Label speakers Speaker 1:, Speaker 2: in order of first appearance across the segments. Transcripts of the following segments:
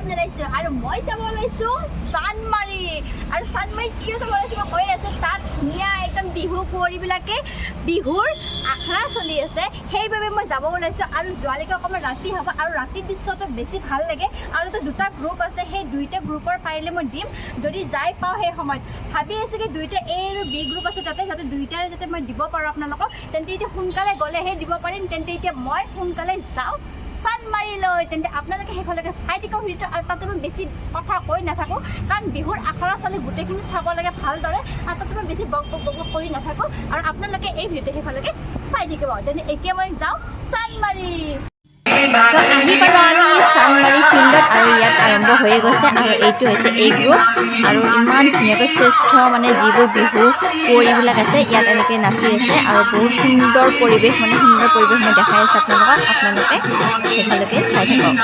Speaker 1: Welcome জানাইছো আৰু মই যাব ওলাইছো চানমাৰী আৰু চানমাৰীত কিয় যাব ওলাইছো মই কৈ আছো তাত ধুনীয়া একদম বিহু কুঁৱৰীবিলাকে বিহুৰ আখৰা চলি আছে সেইবাবে মই যাব ওলাইছো আৰু যোৱালৈকে অকণমান ৰাতি হ'ব আৰু ৰাতিৰ দৃশ্যটো বেছি ভাল লাগে আৰু তাতে দুটা গ্ৰুপ আছে সেই দুইটা গ্ৰুপৰ পাৰিলে মই দিম যদি যাই পাওঁ সেই সময়ত ভাবি আছোঁ কি দুইটা এ আৰু বি গ্ৰুপ আছে তাতে যাতে দুইটাৰে যাতে মই দিব পাৰোঁ আপোনালোকক তেন্তে এতিয়া সোনকালে গ'লেহে দিব পাৰিম তেন্তে এতিয়া মই সোনকালে যাওঁ চানমাৰীলৈ তেন্তে আপোনালোকে শেষলৈকে চাই দিব ভিডিঅ'টো আৰু তাতে মই বেছি কথা কৈ নাথাকোঁ কাৰণ বিহুৰ আখৰা চলি গোটেইখিনি চাব লাগে ভালদৰে আৰু তাতে মই বেছি বক কৰি নাথাকোঁ আৰু আপোনালোকে এই ভিডিঅ'টো শেষলৈকে চাই থাকিব তেন্তে এতিয়া মই যাওঁ চানমাৰী আহি পালোঁ আমি চানমাৰী ফিল্ডত আৰু ইয়াত আৰম্ভ হৈ গৈছে আৰু এইটো হৈছে এই গ্ৰুপ আৰু ইমান ধুনীয়াকৈ শ্ৰেষ্ঠ মানে যিবোৰ বিহু কুঁৱৰীবিলাক আছে ইয়াত এনেকৈ নাচি আছে আৰু বহুত সুন্দৰ পৰিৱেশ মই দেখাই আছোঁ আপোনালোকে শেষলৈকে চাই থাকক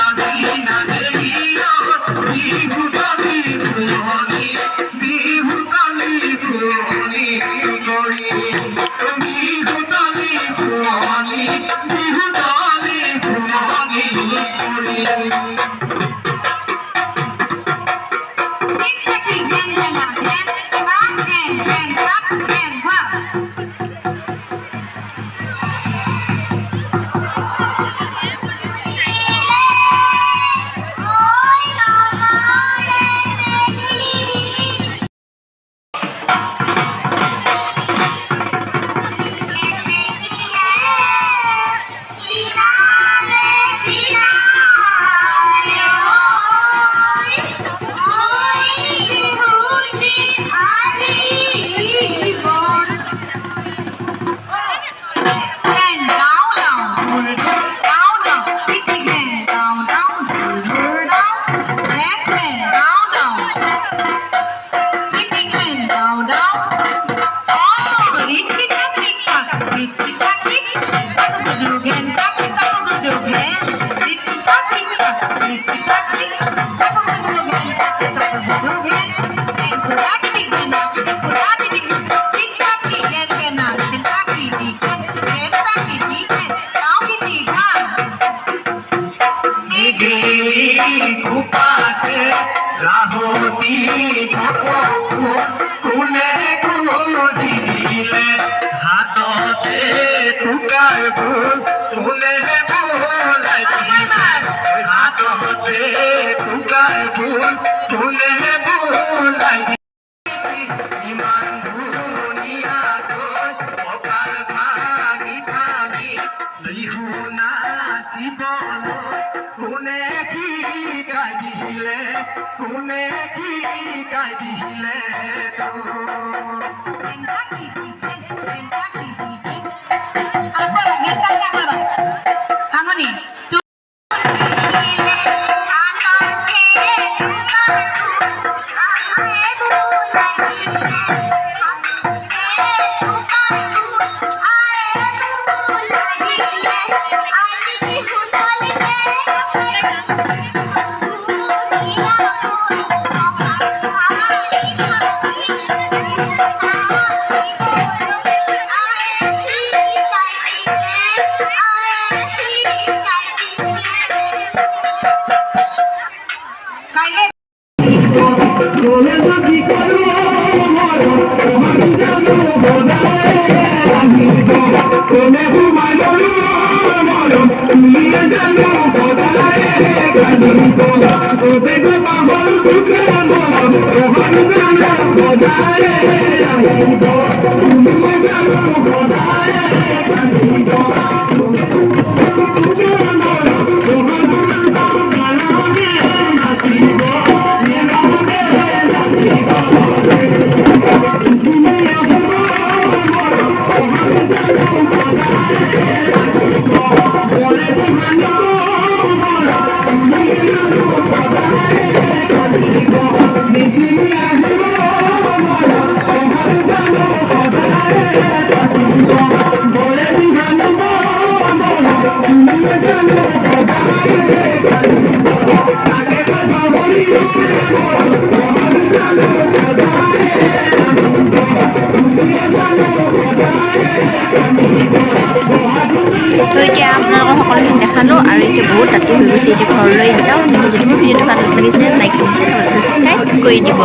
Speaker 2: তো এতিয়া আপোনালোকৰ সকলোখিনি দেখালোঁ আৰু এতিয়া বহুত ৰাতি হৈ গৈছে, এতিয়া ঘৰলৈ যাওঁ। কিন্তু যদি মোৰ ভিডিঅ'টো ভাল লাগিছে লাইক কমেণ্ট ছাবস্ক্ৰাইব কৰি দিব।